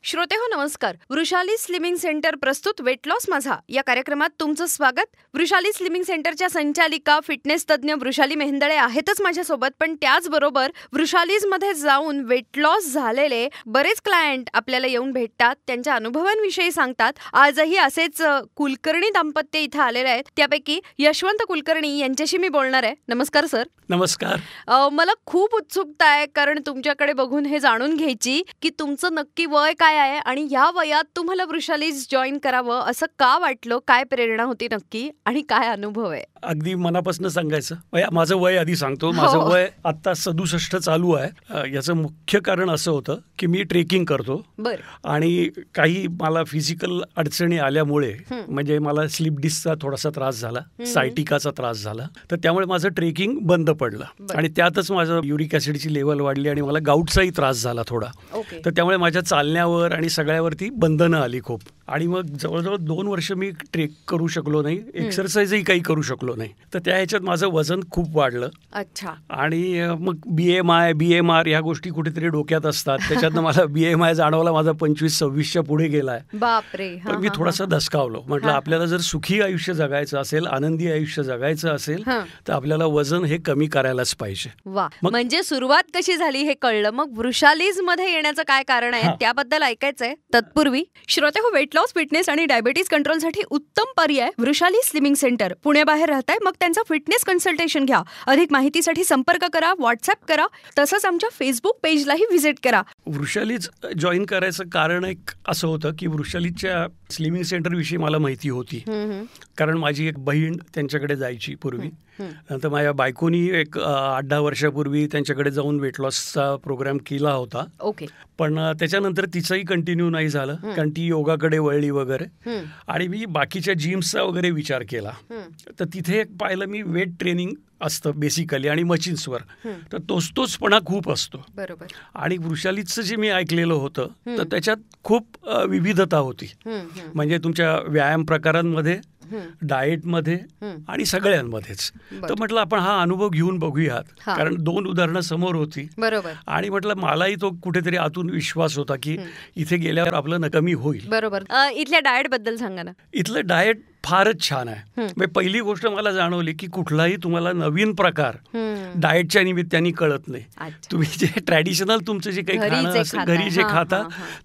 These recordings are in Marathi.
श्रोतेहो नमस्कार. वृषाली स्लिमिंग सेंटर प्रस्तुत वेट लॉस माझा या कार्यक्रमात तुमचं स्वागत. वृषाली स्लिमिंग सेंटरच्या संचालिका फिटनेस तज्ज्ञ वृषाली मेहेंदळे आहेतच माझ्यासोबत, पण त्याचबरोबर वृषालीजमध्ये जाऊन वेट लॉस झालेले बरेच क्लायंट आपल्याला येऊन भेटतात, त्यांच्या अनुभवांविषयी सांगतात. आजही असेच कुलकर्णी दाम्पत्य इथं आलेले आहेत. त्यापैकी यशवंत कुलकर्णी यांच्याशी मी बोलणार आहे. नमस्कार सर. नमस्कार. मला खूप उत्सुकता आहे, कारण तुमच्याकडे बघून हे जाणून घ्यायची की तुमचं नक्की वय काय आहे आणि या वयात तुम्हाला वृषालीज जॉईन करावं असं का वाटलं, काय प्रेरणा होती नक्की आणि काय अनुभव आहे? अगदी मनापासून सांगायचं, माझं वय आधी सांगतो. माझं वय आता 67 चालू आहे. याचं मुख्य कारण असं होतं की मी ट्रेकिंग करतो आणि काही मला फिजिकल अडचणी आल्यामुळे, म्हणजे मला स्लीप डिस्कचा थोडासा त्रास झाला, सायटिकाचा त्रास झाला, तर त्यामुळे माझं ट्रेकिंग बंद पडलं आणि त्यातच माझं युरिक ॲसिडची लेवल वाढली आणि मला गाऊटचाही त्रास झाला थोडा. तर त्यामुळे माझ्या चालण्यावर आणि सगळ्यावरती बंधनं आली खूप. आणि मग जवळजवळ 2 वर्ष मी ट्रेक करू शकलो नाही, एक्सरसाइजही काही करू शकलो नाही. तर त्या ह्याच्यात माझं वजन खूप वाढलं. अच्छा. आणि मग BMI BMR ह्या गोष्टी कुठेतरी डोक्यात असतात. त्याच्यातनं मला BMI जाणवला, माझा 25-26च्या पुढे गेलाय. बापरे. पण मी थोडासा धसकावलो. म्हटलं आपल्याला जर सुखी आयुष्य जगायचं असेल, आनंदी आयुष्य जगायचं असेल, तर आपल्याला वजन हे कमी करायलाच पाहिजे. वा, म्हणजे सुरुवात कशी झाली हे कळलं. मग वृषालीज मध्ये येण्याचं काय कारण आहे त्याबद्दल ऐकायचंय. तत्पूर्वी श्रोते हो, वेट लॉस, फिटनेस आणि डायबिटीज कंट्रोलसाठी उत्तम पर्याय वृषाली स्लिमिंग सेंटर. पुण्याबाहेर राहताय, मग त्यांचं फिटनेस कन्सल्टेशन घ्या. अधिक माहितीसाठी संपर्क करा, व्हॉट्सअप करा, तसंच आमच्या फेसबुक पेजलाही व्हिजिट करा. वृषालीज जॉईन करायचं कारण एक असं होतं की वृषालीच्या स्लिमिंग सेंटर विषयी मला माहिती होती, कारण माझी एक बहीण त्यांच्याकडे जायची पूर्वी. नंतर माझ्या बायकोनी एक 8-10 वर्षापूर्वी त्यांच्याकडे जाऊन वेट लॉसचा प्रोग्राम केला होता. ओके. पण त्याच्यानंतर तिचंही कंटिन्यू नाही झालं, कारण ती योगाकडे वळली वगैरे. आणि मी बाकीच्या जिम्सचा वगैरे विचार केला, तर तिथे एक पाहिलं मी, वेट ट्रेनिंग असतं बेसिकली आणि मशीन्सवर, तर तोचपणा खूप असतो. बरोबर. आणि वृषालीचं जे मी ऐकलेलं होतं, तर त्याच्यात खूप विविधता होती. म्हणजे तुमच्या व्यायाम प्रकारांमध्ये, डाएटमध्ये आणि सगळ्यांमध्येच. तर म्हटलं आपण हा अनुभव घेऊन बघूयात, कारण 2 उदाहरणं समोर होती. बरोबर. आणि म्हटलं मलाही तो कुठेतरी आतून विश्वास होता की इथे गेल्यावर आपलं कमी होईल. बरोबर. इथल्या डाएट बद्दल सांगा ना. इथलं डाएट फारच छान आहे. म्हणजे पहिली गोष्ट मला जाणवली की कुठलाही तुम्हाला नवीन प्रकार डाएटच्या निमित्ताने कळत नाही. तुम्ही जे ट्रॅडिशनल तुमचं जे काही खाणं असतं, घरी जे खाता,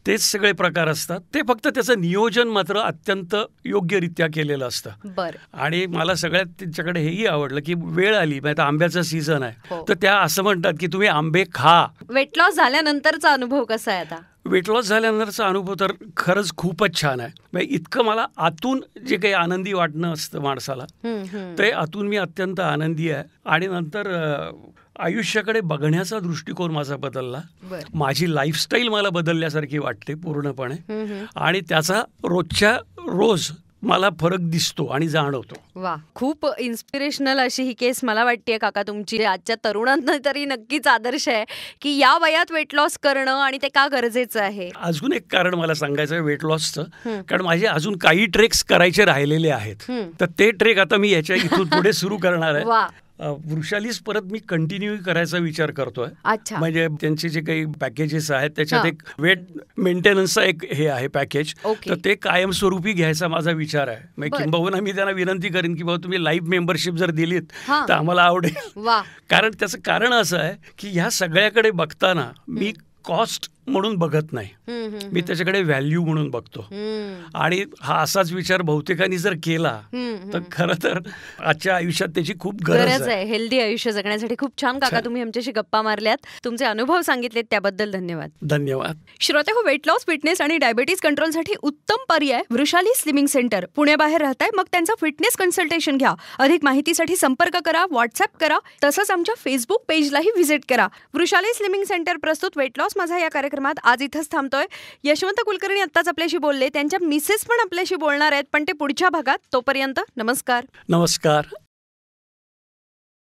तेच सगळे प्रकार असतात. ते फक्त त्याचं नियोजन मात्र अत्यंत योग्यरित्या केलेलं असतं. आणि मला सगळ्यात त्यांच्याकडे हेही आवडलं की वेळ आली, म्हणजे आंब्याचा सीझन आहे, तर त्या असं म्हणतात की तुम्ही आंबे खा. वेट लॉस झाल्यानंतरचा अनुभव कसा आहे आता? वेट लॉस झाल्यानंतरचा अनुभव तर खरंच खूपच छान आहे. म्हणजे इतकं मला आतून जे काही आनंदी वाटणं असतं माणसाला, ते आतून मी अत्यंत आनंदी आहे. आणि नंतर आयुष्याकडे बघण्याचा दृष्टिकोन माझा बदलला. माझी लाईफस्टाईल मला बदलल्यासारखी वाटते पूर्णपणे, आणि त्याचा रोजच्या रोज मला फरक दिसतो आणि जाणवतो. वा, खूप इन्स्पिरेशनल अशी ही केस मला वाटते काका तुमची. आजच्या तरुणांना तरी नक्कीच आदर्श आहे की या वयात वेट लॉस करणं आणि ते का गरजेचं आहे. अजून एक कारण मला सांगायचं आहे वेट लॉसचं, कारण माझे अजून काही ट्रेक्स करायचे राहिलेले आहेत. तर ते ट्रेक आता मी याच्या इथून पुढे सुरू करणार आहे. वृषालीज परत मी कंटिन्यू करायचा विचार करतोय. म्हणजे त्यांचे जे काही पॅकेजेस आहेत त्याच्यात एक वेट मेंटेनन्सचा एक हे आहे पॅकेज, तर ते कायमस्वरूपी घ्यायचा माझा विचार आहे. म्हणजे किंबहुना मी त्यांना विनंती करेन की बाबा तुम्ही लाईफ मेंबरशिप जर दिलीत तर आम्हाला आवडेल. कारण त्याचं कारण असं आहे की ह्या सगळ्याकडे बघताना मी कॉस्ट म्हणून बघत नाही, मी त्याच्याकडे व्हॅल्यू म्हणून बघतो. आणि हा असाच विचार बहुतेकांनी जर केला तर खरं तर आजच्या आयुष्यात त्याची खूप गरज आहे. हेल्दी आयुष्य जगण्यासाठी. खूप छान काका तुम्ही आमच्याशी गप्पा मारल्यात, तुमचे अनुभव सांगितलेत त्याबद्दल धन्यवाद. धन्यवाद. श्रोते हो, वेट लॉस, फिटनेस आणि डायबिटीज कंट्रोलसाठी उत्तम पर्याय वृषाली स्लिमिंग सेंटर. पुण्याबाहेर राहताय, मग त्यांचं फिटनेस कन्सल्टेशन घ्या. अधिक माहितीसाठी संपर्क करा, व्हॉट्सअप करा, तसंच आमच्या फेसबुक पेजलाही व्हिजिट करा. वृषाली स्लिमिंग सेंटर प्रस्तुत वेट लॉस माझा या कार्यक्रमात आज इथंच थांबतोय. यशवंत कुलकर्णी आत्ताच आपल्याशी बोलले, त्यांच्या मिसेस पण आपल्याशी बोलणार आहेत, पण ते पुढच्या भागात. तोपर्यंत नमस्कार. नमस्कार.